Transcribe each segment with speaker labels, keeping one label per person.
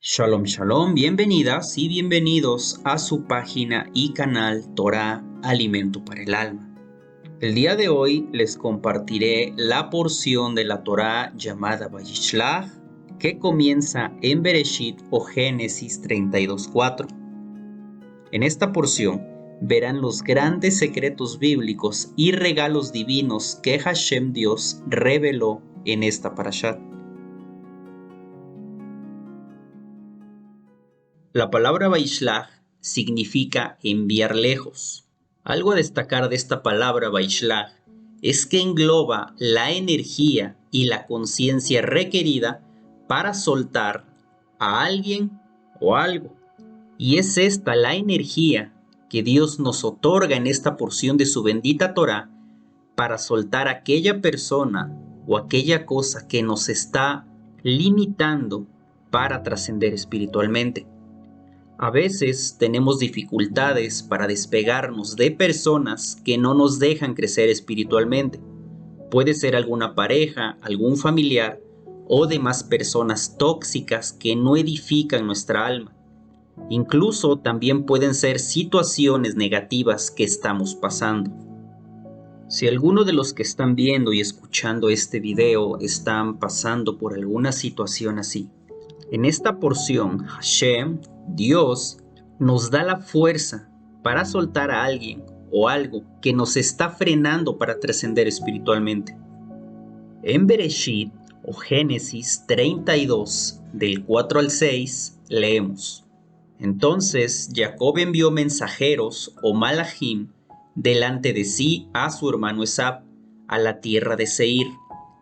Speaker 1: Shalom Shalom, bienvenidas y bienvenidos a su página y canal Torah, Alimento para el Alma. El día de hoy les compartiré la porción de la Torah llamada Vayishlach, que comienza en Bereshit o Génesis 32:4. En esta porción verán los grandes secretos bíblicos y regalos divinos que Hashem Dios reveló en esta parashat. La palabra Vayishlach significa enviar lejos. Algo a destacar de esta palabra Vayishlach es que engloba la energía y la conciencia requerida para soltar a alguien o algo. Y es esta la energía que Dios nos otorga en esta porción de su bendita Torah para soltar a aquella persona o aquella cosa que nos está limitando para trascender espiritualmente. A veces tenemos dificultades para despegarnos de personas que no nos dejan crecer espiritualmente. Puede ser alguna pareja, algún familiar o demás personas tóxicas que no edifican nuestra alma. Incluso también pueden ser situaciones negativas que estamos pasando. Si alguno de los que están viendo y escuchando este video están pasando por alguna situación así, en esta porción Hashem, Dios, nos da la fuerza para soltar a alguien o algo que nos está frenando para trascender espiritualmente. En Bereshit o Génesis 32, del 4 al 6, leemos: Entonces Jacob envió mensajeros o malachim delante de sí a su hermano Esab, a la tierra de Seir,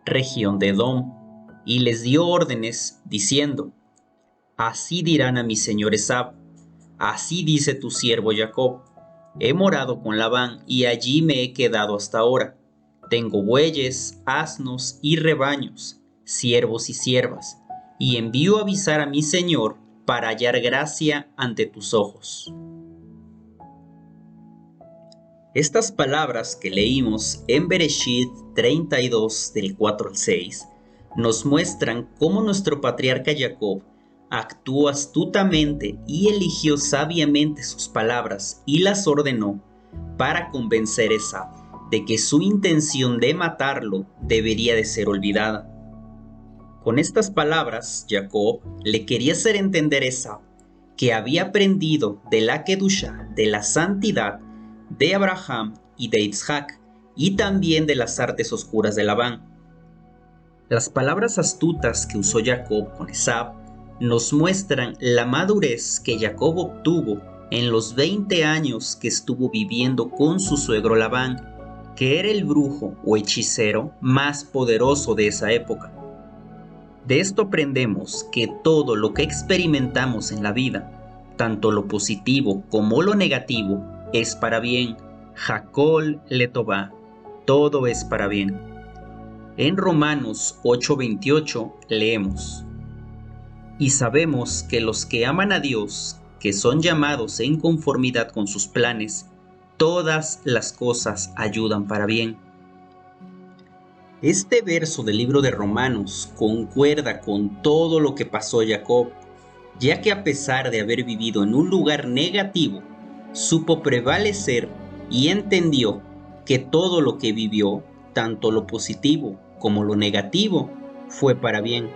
Speaker 1: región de Edom, y les dio órdenes diciendo: Así dirán a mi señor Esab, así dice tu siervo Jacob, he morado con Labán y allí me he quedado hasta ahora. Tengo bueyes, asnos y rebaños, siervos y siervas, y envío a avisar a mi señor para hallar gracia ante tus ojos. Estas palabras que leímos en Bereshit 32 del 4 al 6 nos muestran cómo nuestro patriarca Jacob actuó astutamente y eligió sabiamente sus palabras y las ordenó para convencer a Esab de que su intención de matarlo debería de ser olvidada. Con estas palabras, Jacob le quería hacer entender a Esab que había aprendido de la Kedushá, de la santidad de Abraham y de Isaac, y también de las artes oscuras de Labán. Las palabras astutas que usó Jacob con Esab nos muestran la madurez que Jacob obtuvo en los 20 años que estuvo viviendo con su suegro Labán, que era el brujo o hechicero más poderoso de esa época. De esto aprendemos que todo lo que experimentamos en la vida, tanto lo positivo como lo negativo, es para bien. Hakol letová, todo es para bien. En Romanos 8:28 leemos: Y sabemos que los que aman a Dios, que son llamados en conformidad con sus planes, todas las cosas ayudan para bien. Este verso del libro de Romanos concuerda con todo lo que pasó a Jacob, ya que a pesar de haber vivido en un lugar negativo, supo prevalecer y entendió que todo lo que vivió, tanto lo positivo como lo negativo, fue para bien.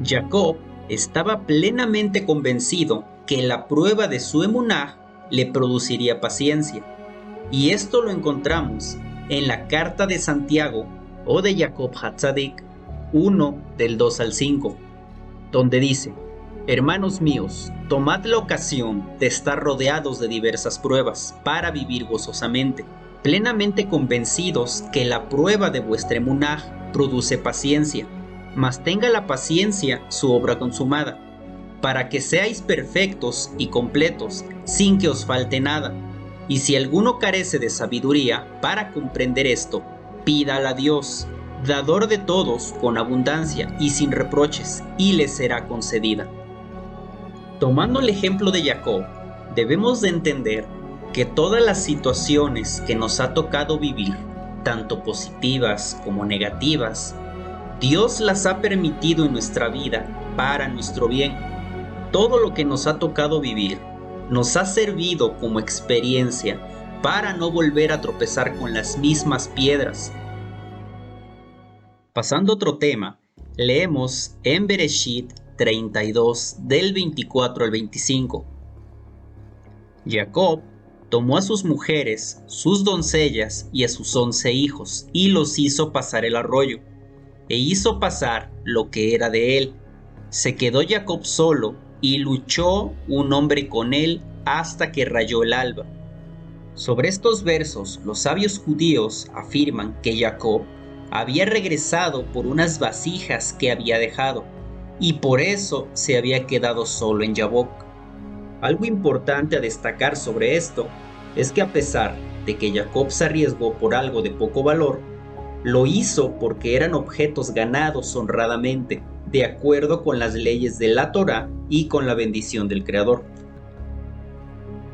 Speaker 1: Jacob estaba plenamente convencido que la prueba de su emuná le produciría paciencia, y esto lo encontramos en la carta de Santiago o de Jacob Hatzadik 1 del 2 al 5, donde dice: Hermanos míos, tomad la ocasión de estar rodeados de diversas pruebas para vivir gozosamente, plenamente convencidos que la prueba de vuestra emuná produce paciencia, mas tenga la paciencia su obra consumada, para que seáis perfectos y completos, sin que os falte nada. Y si alguno carece de sabiduría para comprender esto, pídala a Dios, dador de todos, con abundancia y sin reproches, y le será concedida. Tomando el ejemplo de Jacob, debemos de entender que todas las situaciones que nos ha tocado vivir, tanto positivas como negativas, Dios las ha permitido en nuestra vida para nuestro bien, Todo lo que nos ha tocado vivir nos ha servido como experiencia para no volver a tropezar con las mismas piedras. Pasando a otro tema, leemos en Bereshit 32 del 24 al 25. Jacob tomó a sus mujeres, sus doncellas y a sus 11 hijos y los hizo pasar el arroyo, e hizo pasar lo que era de él. Se quedó Jacob solo y luchó un hombre con él hasta que rayó el alba. Sobre estos versos, los sabios judíos afirman que Jacob había regresado por unas vasijas que había dejado, y por eso se había quedado solo en Yabok. Algo importante a destacar sobre esto es que a pesar de que Jacob se arriesgó por algo de poco valor, lo hizo porque eran objetos ganados honradamente, de acuerdo con las leyes de la Torá y con la bendición del Creador.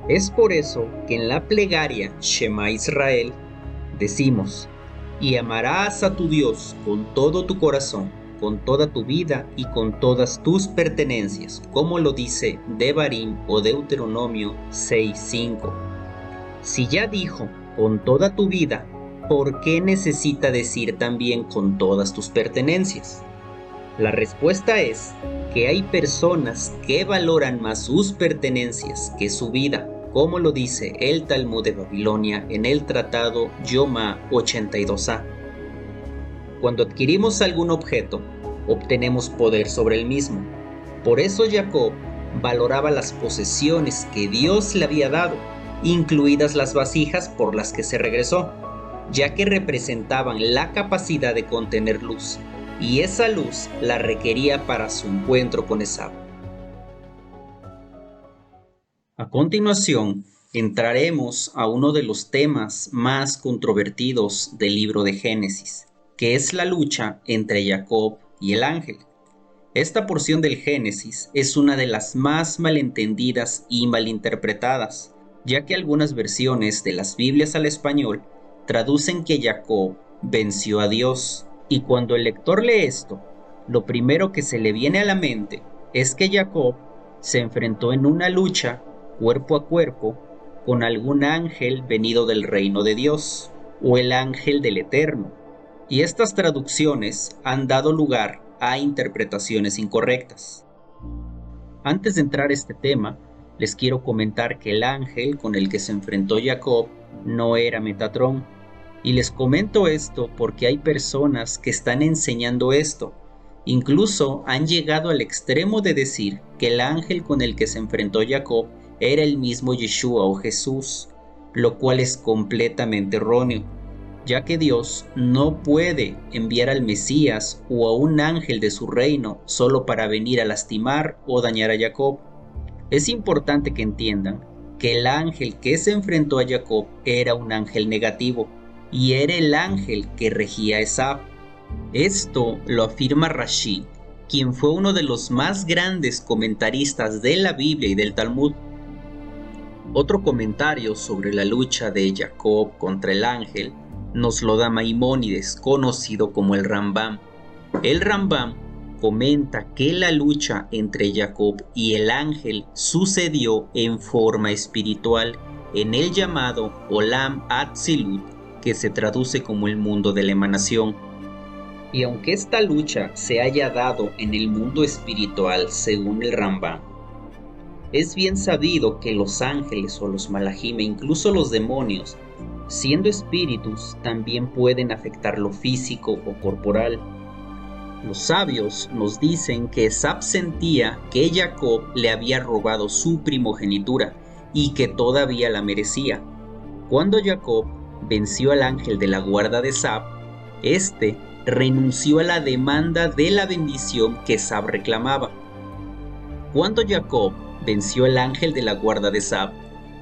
Speaker 1: Es por eso que en la plegaria Shema Israel decimos: y amarás a tu Dios con todo tu corazón, con toda tu vida y con todas tus pertenencias, como lo dice Devarim o Deuteronomio 6:5. Si ya dijo con toda tu vida, ¿por qué necesita decir también con todas tus pertenencias? La respuesta es que hay personas que valoran más sus pertenencias que su vida, como lo dice el Talmud de Babilonia en el Tratado Yoma 82a. Cuando adquirimos algún objeto, obtenemos poder sobre el mismo. Por eso Jacob valoraba las posesiones que Dios le había dado, incluidas las vasijas por las que se regresó, ya que representaban la capacidad de contener luz, y esa luz la requería para su encuentro con Esaú. A continuación, entraremos a uno de los temas más controvertidos del libro de Génesis, que es la lucha entre Jacob y el ángel. Esta porción del Génesis es una de las más malentendidas y malinterpretadas, ya que algunas versiones de las Biblias al español traducen que Jacob venció a Dios, y cuando el lector lee esto, lo primero que se le viene a la mente es que Jacob se enfrentó en una lucha cuerpo a cuerpo con algún ángel venido del reino de Dios, o el ángel del Eterno, y estas traducciones han dado lugar a interpretaciones incorrectas. Antes de entrar a este tema, les quiero comentar que el ángel con el que se enfrentó Jacob no era Metatrón, y les comento esto porque hay personas que están enseñando esto. Incluso han llegado al extremo de decir que el ángel con el que se enfrentó Jacob era el mismo Yeshua o Jesús, lo cual es completamente erróneo, ya que Dios no puede enviar al Mesías o a un ángel de su reino solo para venir a lastimar o dañar a Jacob. Es importante que entiendan que el ángel que se enfrentó a Jacob era un ángel negativo, y era el ángel que regía a Esaú. Esto lo afirma Rashi, quien fue uno de los más grandes comentaristas de la Biblia y del Talmud. Otro comentario sobre la lucha de Jacob contra el ángel nos lo da Maimónides, conocido como el Rambam. El Rambam comenta que la lucha entre Jacob y el ángel sucedió en forma espiritual en el llamado Olam Atzilut, que se traduce como el mundo de la emanación. Y aunque esta lucha se haya dado en el mundo espiritual según el Rambam, es bien sabido que los ángeles o los malajim e incluso los demonios, siendo espíritus, también pueden afectar lo físico o corporal. Los sabios nos dicen que Esaú sentía que Jacob le había robado su primogenitura y que todavía la merecía. Cuando Jacob venció al ángel de la guarda de Esaú, este renunció a la demanda de la bendición que Esaú reclamaba. Cuando Jacob venció al ángel de la guarda de Esaú,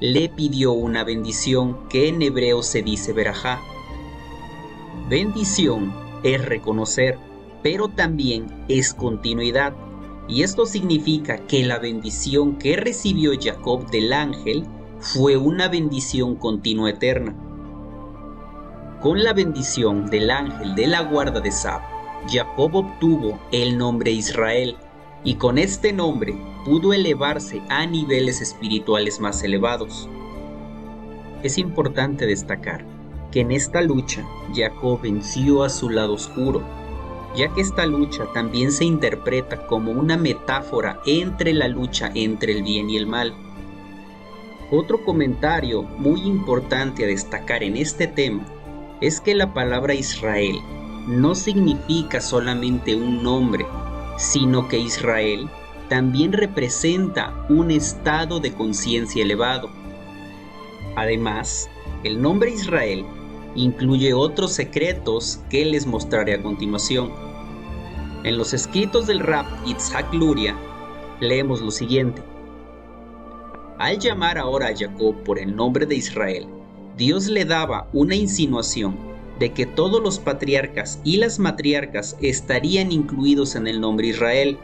Speaker 1: le pidió una bendición que en hebreo se dice verajá. Bendición es reconocer, pero también es continuidad, y esto significa que la bendición que recibió Jacob del ángel fue una bendición continua eterna. Con la bendición del ángel de la guarda de Esaú, Jacob obtuvo el nombre Israel, y con este nombre pudo elevarse a niveles espirituales más elevados. Es importante destacar que en esta lucha Jacob venció a su lado oscuro, ya que esta lucha también se interpreta como una metáfora entre la lucha entre el bien y el mal. Otro comentario muy importante a destacar en este tema es que la palabra Israel no significa solamente un nombre, sino que Israel también representa un estado de conciencia elevado. Además, el nombre Israel incluye otros secretos que les mostraré a continuación. En los escritos del Rab Yitzhak Luria leemos lo siguiente: al llamar ahora a Jacob por el nombre de Israel, Dios le daba una insinuación de que todos los patriarcas y las matriarcas estarían incluidos en el nombre Israel.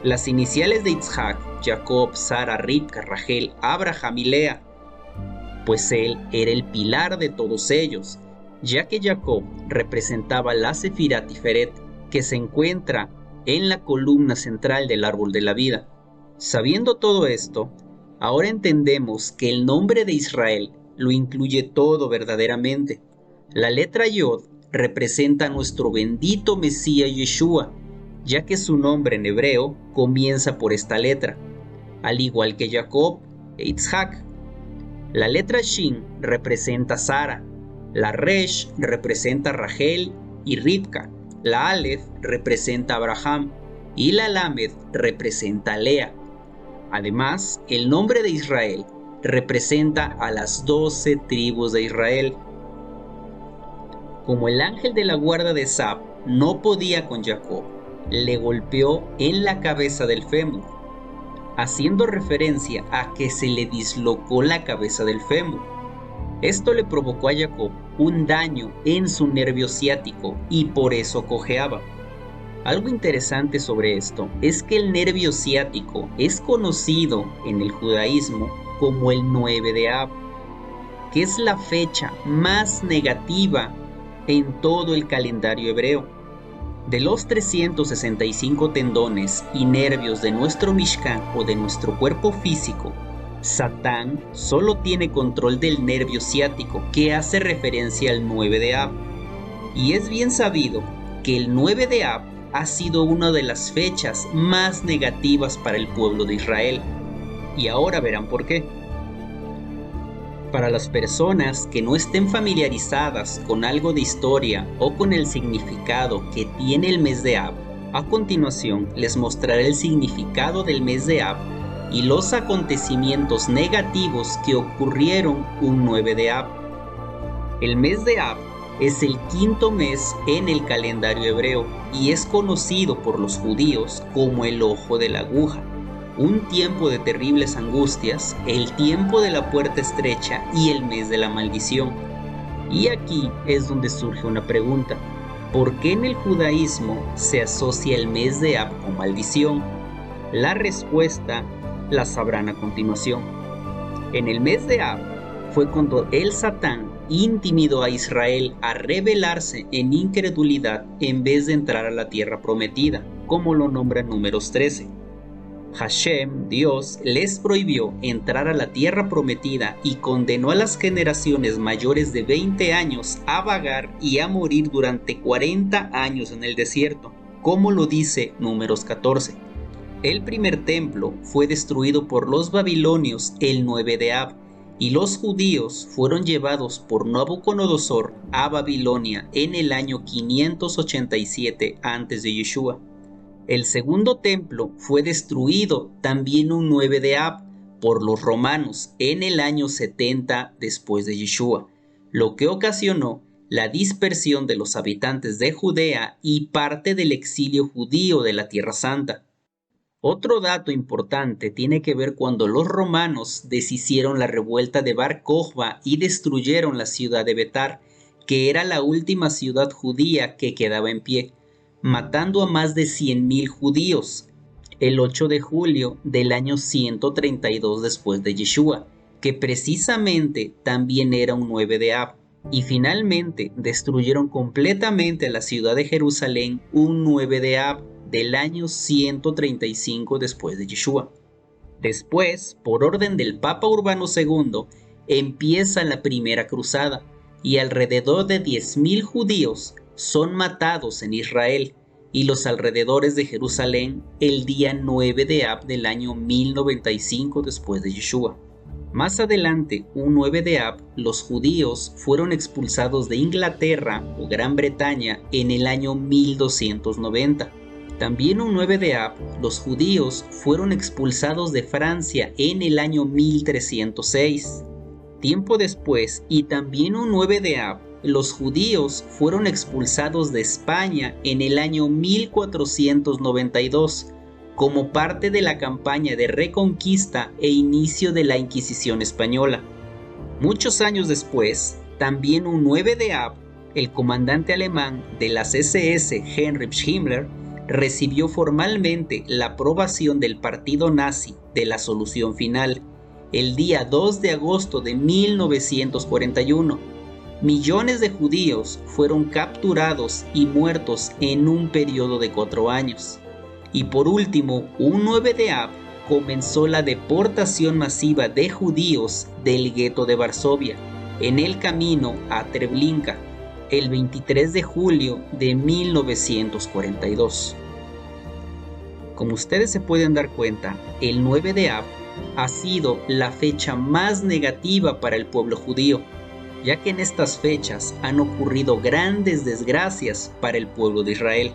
Speaker 1: Las iniciales de Yitzhak, Jacob, Sara, Rivka, Rachel, Abraham y Lea, pues él era el pilar de todos ellos, ya que Jacob representaba la Sefirá Tiferet, que se encuentra en la columna central del árbol de la vida. Sabiendo todo esto, ahora entendemos que el nombre de Israel lo incluye todo verdaderamente. La letra Yod representa a nuestro bendito Mesías Yeshua, ya que su nombre en hebreo comienza por esta letra, al igual que Jacob e Yitzhak. La letra Shin representa a Sara, la Resh representa a Rachel y Rivka, la Aleph representa a Abraham y la Lamed representa a Lea. Además, el nombre de Israel representa a las 12 tribus de Israel. Como el ángel de la guarda de Sab no podía con Jacob, le golpeó en la cabeza del fémur, haciendo referencia a que se le dislocó la cabeza del fémur. Esto le provocó a Jacob un daño en su nervio ciático y por eso cojeaba. Algo interesante sobre esto es que el nervio ciático es conocido en el judaísmo como el 9 de Ab, que es la fecha más negativa en todo el calendario hebreo. De los 365 tendones y nervios de nuestro Mishkan o de nuestro cuerpo físico, Satán solo tiene control del nervio ciático, que hace referencia al 9 de Ab. Y es bien sabido que el 9 de Ab ha sido una de las fechas más negativas para el pueblo de Israel. Y ahora verán por qué. Para las personas que no estén familiarizadas con algo de historia o con el significado que tiene el mes de Ab, a continuación les mostraré el significado del mes de Ab y los acontecimientos negativos que ocurrieron un 9 de Ab. El mes de Ab es el quinto mes en el calendario hebreo y es conocido por los judíos como el ojo de la aguja, un tiempo de terribles angustias, el tiempo de la puerta estrecha y el mes de la maldición. Y aquí es donde surge una pregunta: ¿por qué en el judaísmo se asocia el mes de Ab con maldición? La respuesta la sabrán a continuación. En el mes de Ab fue cuando el Satán intimidó a Israel a rebelarse en incredulidad en vez de entrar a la tierra prometida, como lo nombra Números 13. Hashem, Dios, les prohibió entrar a la tierra prometida y condenó a las generaciones mayores de 20 años a vagar y a morir durante 40 años en el desierto, como lo dice Números 14. El primer templo fue destruido por los babilonios el 9 de Ab, y los judíos fueron llevados por Nabucodonosor a Babilonia en el año 587 a.C. de Yeshua. El segundo templo fue destruido también un 9 de Ab por los romanos en el año 70 después de Yeshua, lo que ocasionó la dispersión de los habitantes de Judea y parte del exilio judío de la Tierra Santa. Otro dato importante tiene que ver cuando los romanos deshicieron la revuelta de Bar Kokhba y destruyeron la ciudad de Betar, que era la última ciudad judía que quedaba en pie, matando a más de 100,000 judíos, el 8 de julio del año 132 después de Yeshua, que precisamente también era un 9 de Ab. Y finalmente destruyeron completamente la ciudad de Jerusalén un 9 de Ab, del año 135 después de Yeshua. Después, por orden del Papa Urbano II, empieza la primera cruzada y alrededor de 10.000 judíos son matados en Israel y los alrededores de Jerusalén el día 9 de Ab del año 1095 después de Yeshua. Más adelante, un 9 de Ab, los judíos fueron expulsados de Inglaterra o Gran Bretaña en el año 1290. También un 9 de Ab, los judíos fueron expulsados de Francia en el año 1306. Tiempo después, y también un 9 de Ab, los judíos fueron expulsados de España en el año 1492, como parte de la campaña de reconquista e inicio de la Inquisición española. Muchos años después, también un 9 de Ab, el comandante alemán de las SS Heinrich Himmler recibió formalmente la aprobación del partido nazi de la solución final el día 2 de agosto de 1941. Millones de judíos fueron capturados y muertos en un periodo de 4 años. Y por último, un 9 de Ab, comenzó la deportación masiva de judíos del gueto de Varsovia, en el camino a Treblinka, el 23 de julio de 1942. Como ustedes se pueden dar cuenta, el 9 de Ab ha sido la fecha más negativa para el pueblo judío, ya que en estas fechas han ocurrido grandes desgracias para el pueblo de Israel.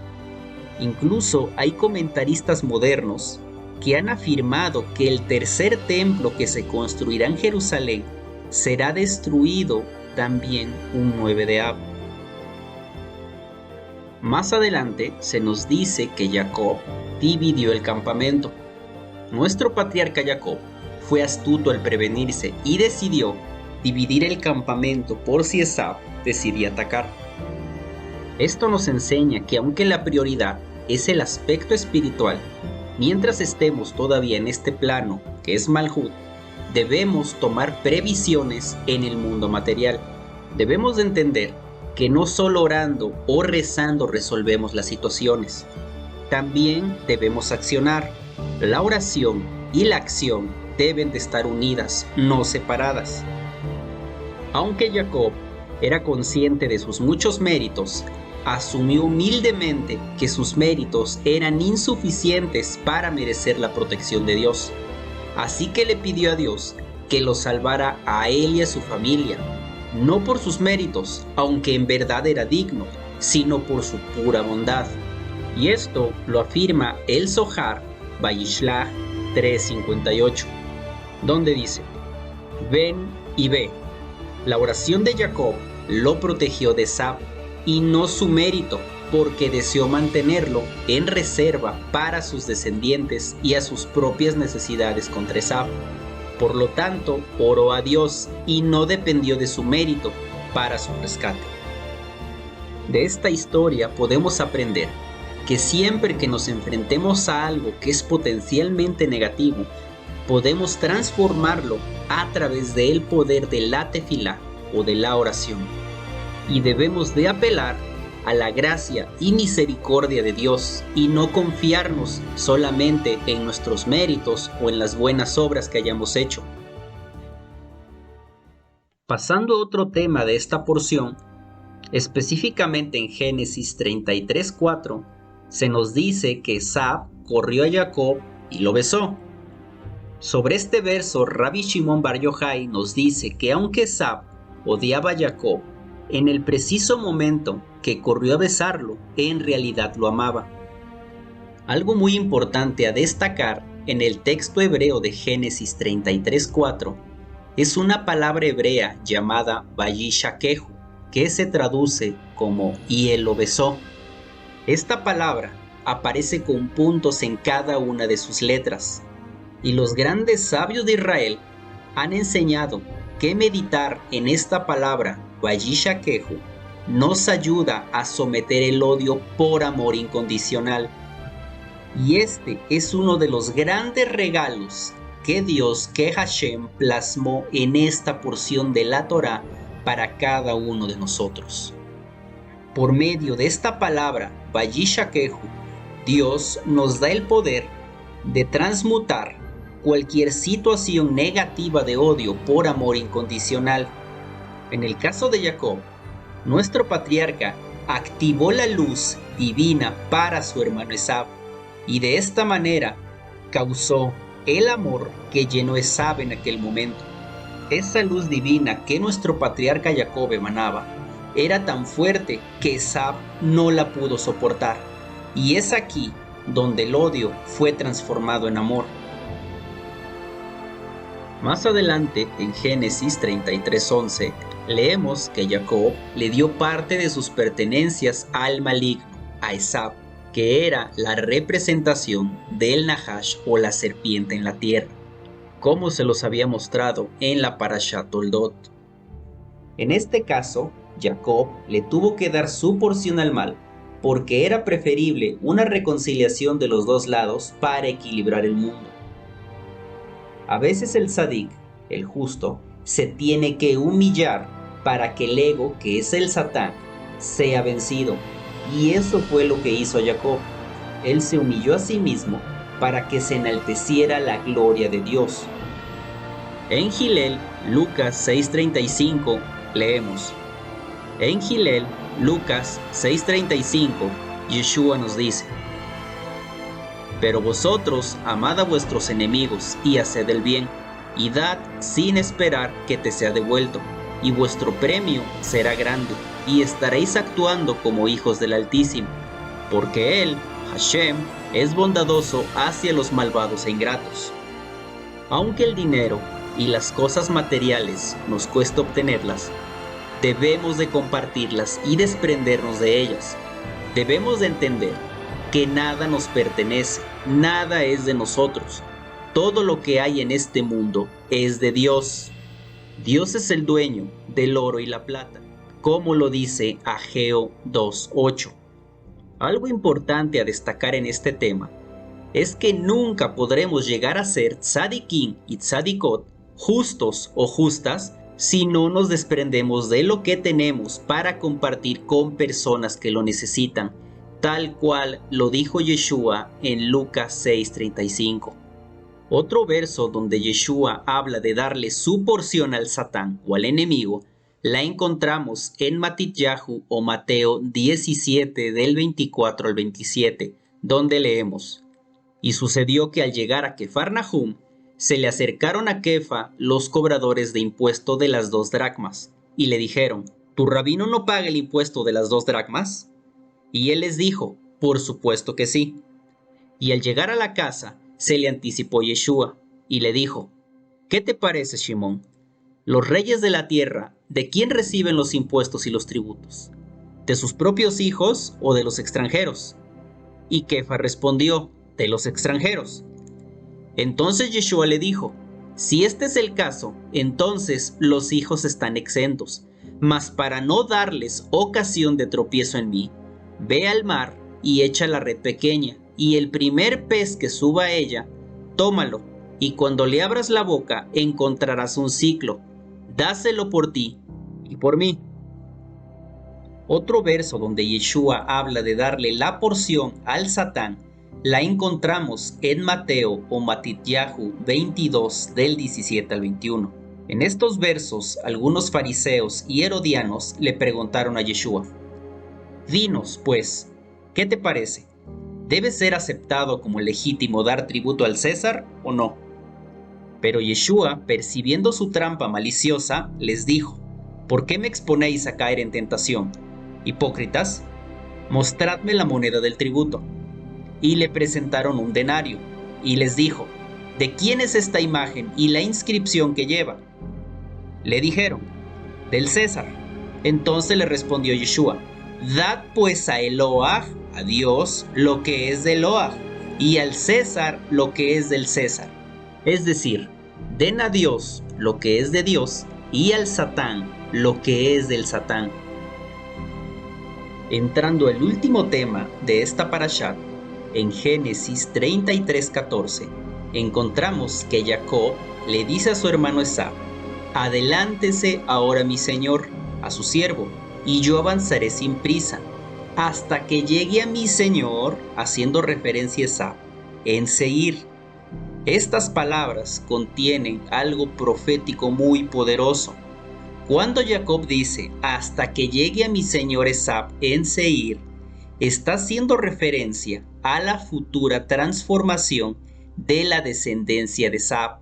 Speaker 1: Incluso hay comentaristas modernos que han afirmado que el tercer templo que se construirá en Jerusalén será destruido también un 9 de Ab. Más adelante se nos dice que Jacob dividió el campamento. Nuestro patriarca Jacob fue astuto al prevenirse y decidió dividir el campamento por si Esab decidía atacar. Esto nos enseña que aunque la prioridad es el aspecto espiritual, mientras estemos todavía en este plano que es Malhut, debemos tomar previsiones en el mundo material. Debemos de entender que no solo orando o rezando resolvemos las situaciones, también debemos accionar. La oración y la acción deben de estar unidas, no separadas. Aunque Jacob era consciente de sus muchos méritos, asumió humildemente que sus méritos eran insuficientes para merecer la protección de Dios. Así que le pidió a Dios que lo salvara a él y a su familia, no por sus méritos, aunque en verdad era digno, sino por su pura bondad. Y esto lo afirma el Zohar, Vayishlach 3:58, donde dice: ven y ve. La oración de Jacob lo protegió de Esab, y no su mérito, porque deseó mantenerlo en reserva para sus descendientes y a sus propias necesidades contra Esab. Por lo tanto, oró a Dios y no dependió de su mérito para su rescate. De esta historia podemos aprender que siempre que nos enfrentemos a algo que es potencialmente negativo, podemos transformarlo a través del poder de la tefilá o de la oración. Y debemos de apelar a la gracia y misericordia de Dios y no confiarnos solamente en nuestros méritos o en las buenas obras que hayamos hecho. Pasando a otro tema de esta porción, específicamente en Génesis 33:4, se nos dice que Esab corrió a Jacob y lo besó. Sobre este verso, Rabbi Shimon Bar Yochai nos dice que aunque Esab odiaba a Jacob, en el preciso momento que corrió a besarlo, en realidad lo amaba. Algo muy importante a destacar en el texto hebreo de Génesis 33:4 es una palabra hebrea llamada Vayishakehu, que se traduce como y él lo besó. Esta palabra aparece con puntos en cada una de sus letras, y los grandes sabios de Israel han enseñado que meditar en esta palabra Vayishakehu nos ayuda a someter el odio por amor incondicional. Y este es uno de los grandes regalos que Dios, que Hashem, plasmó en esta porción de la Torá para cada uno de nosotros. Por medio de esta palabra, Vayishakehu, Dios nos da el poder de transmutar cualquier situación negativa de odio por amor incondicional. En el caso de Jacob, nuestro patriarca activó la luz divina para su hermano Esab y de esta manera causó el amor que llenó Esab en aquel momento. Esa luz divina que nuestro patriarca Jacob emanaba era tan fuerte que Esab no la pudo soportar, y es aquí donde el odio fue transformado en amor. Más adelante, en Génesis 33:11, leemos que Jacob le dio parte de sus pertenencias al maligno, a Esab, que era la representación del Nahash o la serpiente en la tierra, como se los había mostrado en la Parashat Toldot. En este caso, Jacob le tuvo que dar su porción al mal, porque era preferible una reconciliación de los dos lados para equilibrar el mundo. A veces el Sadik, el justo, se tiene que humillar para que el ego, que es el Satán, sea vencido. Y eso fue lo que hizo Jacob. Él se humilló a sí mismo para que se enalteciera la gloria de Dios. En Gilel, Lucas 6:35, leemos. En Gilel, Lucas 6:35, Yeshua nos dice: pero vosotros amad a vuestros enemigos y haced el bien, y dad sin esperar que te sea devuelto, y vuestro premio será grande, y estaréis actuando como hijos del Altísimo, porque Él, Hashem, es bondadoso hacia los malvados e ingratos. Aunque el dinero y las cosas materiales nos cuesta obtenerlas, debemos de compartirlas y desprendernos de ellas. Debemos de entender que nada nos pertenece, nada es de nosotros. Todo lo que hay en este mundo es de Dios. Dios es el dueño del oro y la plata, como lo dice Ageo 2:8. Algo importante a destacar en este tema es que nunca podremos llegar a ser tzadikim y tzadikot, justos o justas, si no nos desprendemos de lo que tenemos para compartir con personas que lo necesitan, tal cual lo dijo Yeshua en Lucas 6:35. Otro verso donde Yeshua habla de darle su porción al Satán o al enemigo, la encontramos en Matityahu o Mateo 17 del 24 al 27, donde leemos: y sucedió que al llegar a Kefarnahum, se le acercaron a Kefa los cobradores de impuesto de las 2 dracmas, y le dijeron: ¿tu rabino no paga el impuesto de las 2 dracmas? Y él les dijo: por supuesto que sí. Y al llegar a la casa, se le anticipó Yeshua, y le dijo: ¿qué te parece, Shimón? Los reyes de la tierra, ¿de quién reciben los impuestos y los tributos? ¿De sus propios hijos o de los extranjeros? Y Kefa respondió: de los extranjeros. Entonces Yeshua le dijo: si este es el caso, entonces los hijos están exentos, mas para no darles ocasión de tropiezo en mí, ve al mar y echa la red pequeña, y el primer pez que suba a ella, tómalo, y cuando le abras la boca encontrarás un ciclo. Dáselo por ti y por mí. Otro verso donde Yeshua habla de darle la porción al Satán la encontramos en Mateo o Matityahu 22 del 17 al 21. En estos versos, algunos fariseos y herodianos le preguntaron a Yeshua: dinos, pues, ¿qué te parece? ¿Debe ser aceptado como legítimo dar tributo al César o no? Pero Yeshua, percibiendo su trampa maliciosa, les dijo: ¿por qué me exponéis a caer en tentación? Hipócritas, mostradme la moneda del tributo. Y le presentaron un denario, y les dijo: ¿de quién es esta imagen y la inscripción que lleva? Le dijeron: del César. Entonces le respondió Yeshua: dad pues a Eloah, a Dios, lo que es de Eloah, y al César lo que es del César. Es decir, den a Dios lo que es de Dios, y al Satán lo que es del Satán. Entrando al último tema de esta parashat, en Génesis 33:14, encontramos que Jacob le dice a su hermano Esab: adelántese ahora mi señor, a su siervo, y yo avanzaré sin prisa. hasta que llegue a mi Señor, haciendo referencia a Esab, en Seir. Estas palabras contienen algo profético muy poderoso. Cuando Jacob dice, hasta que llegue a mi Señor Esab en Seir, está haciendo referencia a la futura transformación de la descendencia de Esab,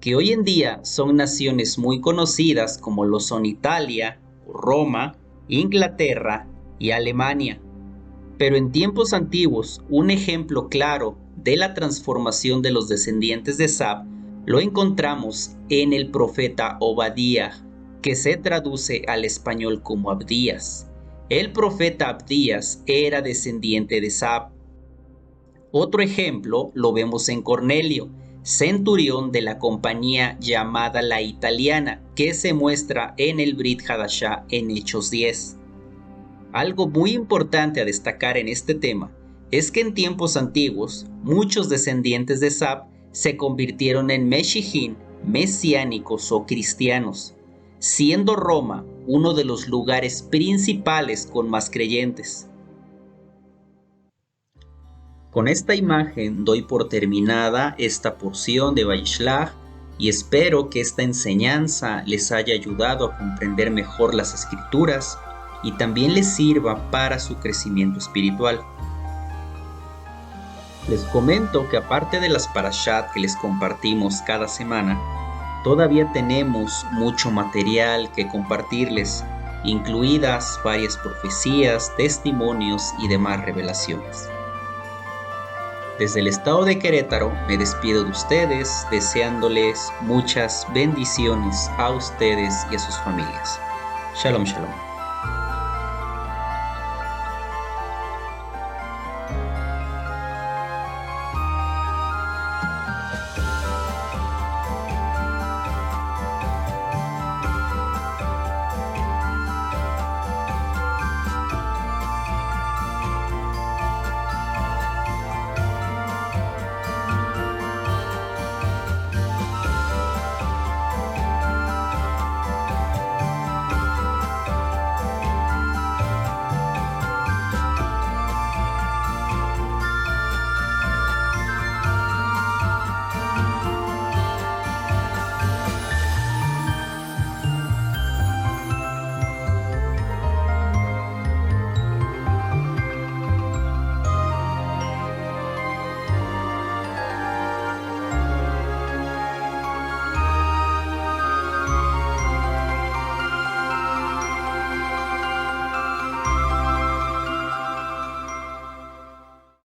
Speaker 1: que hoy en día son naciones muy conocidas como lo son Italia, Roma, Inglaterra y Alemania. Pero en tiempos antiguos, un ejemplo claro de la transformación de los descendientes de Esab lo encontramos en el profeta Obadías, que se traduce al español como Abdías. El profeta Abdías era descendiente de Esab. Otro ejemplo lo vemos en Cornelio, centurión de la compañía llamada la Italiana, que se muestra en el Brit Hadashah en Hechos 10. Algo muy importante a destacar en este tema es que en tiempos antiguos muchos descendientes de Esab se convirtieron en Meshijín, mesiánicos o cristianos, siendo Roma uno de los lugares principales con más creyentes. Con esta imagen doy por terminada esta porción de Vaishlach y espero que esta enseñanza les haya ayudado a comprender mejor las escrituras y también les sirva para su crecimiento espiritual. Les comento que aparte de las parashat que les compartimos cada semana, todavía tenemos mucho material que compartirles, incluidas varias profecías, testimonios y demás revelaciones. Desde el estado de Querétaro me despido de ustedes deseándoles muchas bendiciones a ustedes y a sus familias. Shalom, shalom.